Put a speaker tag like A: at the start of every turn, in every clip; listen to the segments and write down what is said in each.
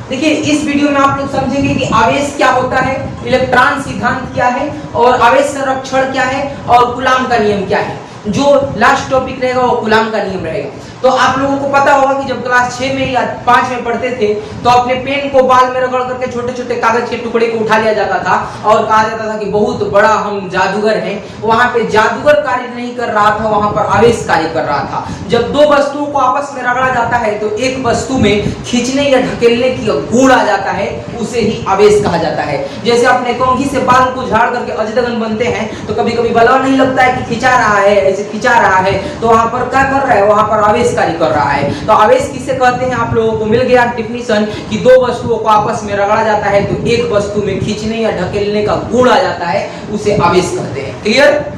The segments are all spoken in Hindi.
A: देखिए इस वीडियो में आप लोग समझेंगे कि आवेश क्या होता है, इलेक्ट्रॉन सिद्धांत क्या है और आवेश संरक्षण क्या है और कूलाम का नियम क्या है। जो लास्ट टॉपिक रहेगा वो कूलाम का नियम रहेगा। तो आप लोगों को पता होगा कि जब क्लास 6 में या 5 में पढ़ते थे तो अपने पेन को बाल में रगड़ करके छोटे छोटे कागज के टुकड़े को उठा लिया जाता था और कहा जाता था कि बहुत बड़ा हम जादूगर हैं। वहां पे जादूगर कार्य नहीं कर रहा था, वहां पर आवेश कार्य कर रहा था। जब दो वस्तुओं को आपस में रगड़ा जाता है तो एक वस्तु में खींचने या ढकेलने की गुण आ जाता है, उसे ही आवेश कहा जाता है। जैसे अपने कंघी से बाल को झाड़ करके अजदगन बनते हैं तो कभी कभी बलवा नहीं लगता है कि खिंचा रहा है, ऐसे खिंचा रहा है, तो वहां पर क्या कर रहा है, वहां पर आवेश कार्य कर रहा है। तो आवेश किसे कहते हैं आप लोगों को मिल गया डेफिनेशन कि दो वस्तुओं को आपस में रगड़ा जाता है तो एक वस्तु में खींचने या ढकेलने का गुण आ जाता है, उसे आवेश कहते हैं। क्लियर।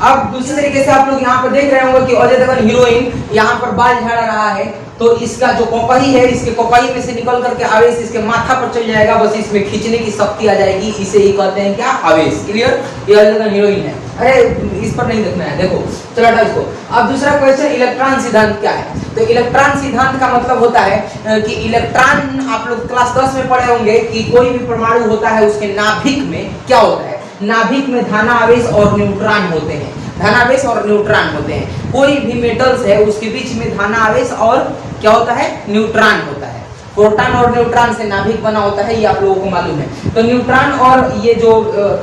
A: अब दूसरे तरीके से आप लोग यहाँ पर देख रहे होंगे कि अजय देवगन हीरोइन यहाँ पर बाल झाड़ रहा है तो इसका जो कोकही है, इसके कोकही में से निकल करके आवेश इसके माथा पर चल जाएगा, बस इसमें खींचने की शक्ति आ जाएगी, इसे ही कहते हैं क्या, आवेश। क्लियर। ये अजय देवगन हीरोइन है। अरे इस पर नहीं देखना है, देखो चलो हटाओ इसको। अब दूसरा क्वेश्चन, इलेक्ट्रॉन सिद्धांत क्या है। तो इलेक्ट्रॉन सिद्धांत का मतलब होता है कि इलेक्ट्रॉन, आप लोग क्लास 10 में पढ़े होंगे कि कोई भी परमाणु होता है उसके नाभिक में क्या होता है, नाभिक में धनावेश और न्यूट्रॉन होते हैं, धनावेश और न्यूट्रॉन होते हैं। कोई भी मेटल्स है उसके बीच में धनावेश और क्या होता है, न्यूट्रॉन होता है। प्रोटॉन और न्यूट्रॉन से नाभिक बना होता है, ये आप लोगों को मालूम है। तो न्यूट्रॉन और ये जो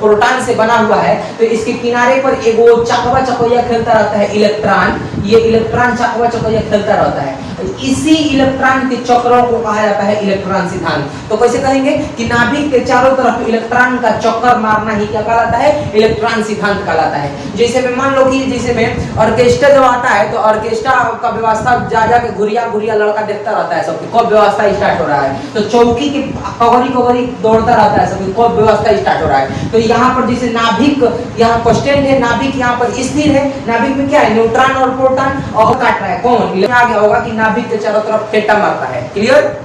A: प्रोटॉन से बना हुआ है तो इसके किनारे पर एक वो चकवा चकवैया खेलता रहता है इलेक्ट्रॉन, ये इलेक्ट्रॉन चकवा चकवैया खेलता रहता है। इसी इलेक्ट्रॉन के चक्रों को कहा जाता है इलेक्ट्रॉन सिद्धांत। तो कैसे कहेंगे कि नाभिक के चारों तरफ इलेक्ट्रॉन का चक्कर मारना ही क्या कहलाता है, इलेक्ट्रॉन सिद्धांत कहलाता है। जैसे में मान लो कि जैसे में ऑर्केस्ट्रा जब आता है तो ऑर्केस्ट्रा का व्यवस्था जा के घुरिया घुरिया लड़का देखता रहता है सबकी कब व्यवस्था स्टार्ट हो रहा है, तो चौकी के कवरी कवरी दौड़ता रहता है सबकी कब व्यवस्था स्टार्ट हो रहा है। तो यहाँ पर जैसे नाभिक यहाँ कांस्टेंट है, नाभिक यहाँ पर स्थिर है, नाभिक में क्या है, न्यूट्रॉन और प्रोटॉन, और काट रहा है कौन, आ गया होगा कि नाभिक के चारों तरफ फेंटा मारता है। क्लियर।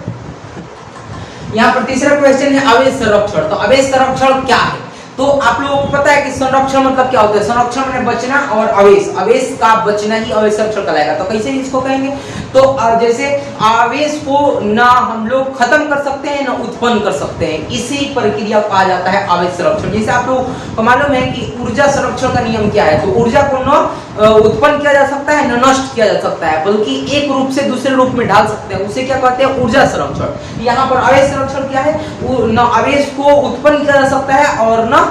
A: यहाँ पर तीसरा क्वेश्चन है आवेश संरक्षण। तो आवेश संरक्षण क्या है, तो आप लोगों को पता है कि संरक्षण मतलब क्या होता है, संरक्षण में बचना और आवेश, आवेश का बचना ही आवेश संरक्षण कहलाएगा। तो कैसे इसको कहेंगे, तो जैसे आवेश को ना हम लोग खत्म कर सकते हैं ना उत्पन्न कर सकते हैं, इसी प्रक्रिया को कहा जाता है आवेश संरक्षण। जैसे आप लोग को मालूम है कि ऊर्जा संरक्षण का नियम क्या है, तो ऊर्जा को न उत्पन्न किया जा सकता है न नष्ट किया जा सकता है, बल्कि एक रूप से दूसरे रूप में ढाल सकते हैं, उसे क्या कहते हैं, ऊर्जा संरक्षण। यहाँ पर आवेश संरक्षण क्या है, न आवेश को उत्पन्न किया जा सकता है और न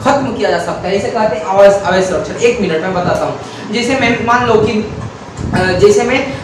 A: खत्म किया जा सकता है, इसे कहते हैं आवेश संरक्षण। एक मिनट में बताता हूँ। जैसे मैं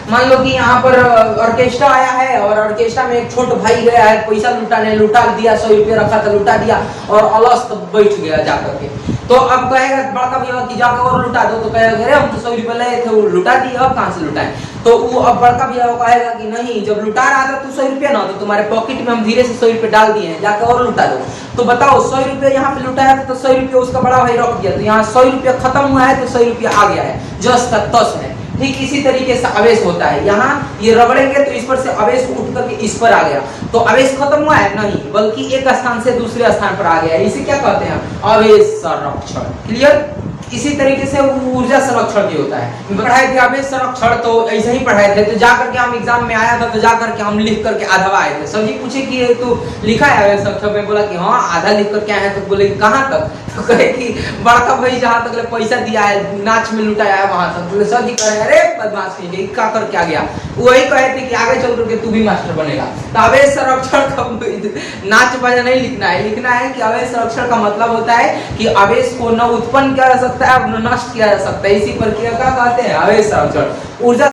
A: मान लो कि यहाँ पर ऑर्केस्ट्रा आया है और ऑर्केस्ट्रा में एक छोटा भाई गया है पैसा लुटाने, लुटा दिया, 100 रुपया रखा था लुटा दिया और अलस्त बैठ गया जाकर के। तो अब कहेगा बड़का भैया कि जाकर और लुटा दो, तो कहेगा अरे हम तो 100 रुपया लाए थे वो लुटा दिया, अब कहाँ से लुटाए। तो वो अब बड़का भैया वो कहेगा कि नहीं, जब लुटा रहा था तू 100 रुपया ना, तो तुम्हारे पॉकेट में हम धीरे से 100 रुपया डाल दिए हैं, जाकर और लुटा दो। तो बताओ 100 रुपया यहाँ पे लुटाया था तो 100 रुपया उसका बड़ा भाई रख दिया, तो यहाँ 100 रुपया खत्म हुआ है तो 100 रुपया आ गया है, जस का तस है। ठीक इसी तरीके से आवेश होता है, यहाँ ये रगड़ेंगे तो इस पर से आवेश उठ करके इस पर आ गया, तो आवेश खत्म हुआ है नहीं, बल्कि एक स्थान से दूसरे स्थान पर आ गया, इसे क्या कहते हैं, आवेश संरक्षण। क्लियर। इसी तरीके से ऊर्जा संरक्षण भी होता है। पढ़ाए थे आवेश संरक्षण तो ऐसे ही पढ़ाए थे, तो जाकर के हम एग्जाम में आया था तो जाकर के हम लिख करके आधा आए थे। सर जी पूछे कि तू लिखा है आवेश संरक्षण, में बोला कि हाँ आधा लिख करके आए हैं, तो बोले कहाँ तक, तो कहे कि बड़का भाई जहाँ तक पैसा दिया है नाच में लुटाया है वहां तक। बोले सर जी कहे अरे बदमाश नहीं क्या करके आ गया, वही कहे थे कि आगे चल करके तू भी मास्टर बनेगा। तो आवेश संरक्षण का नाच बजा नहीं लिखना है, लिखना है कि आवेश संरक्षण का मतलब होता है कि आवेश को न उत्पन्न किया जा सकता है और न नष्ट किया जा सकता है, इसी प्रक्रिया का कहते हैं आवेश संरक्षण। ऊर्जा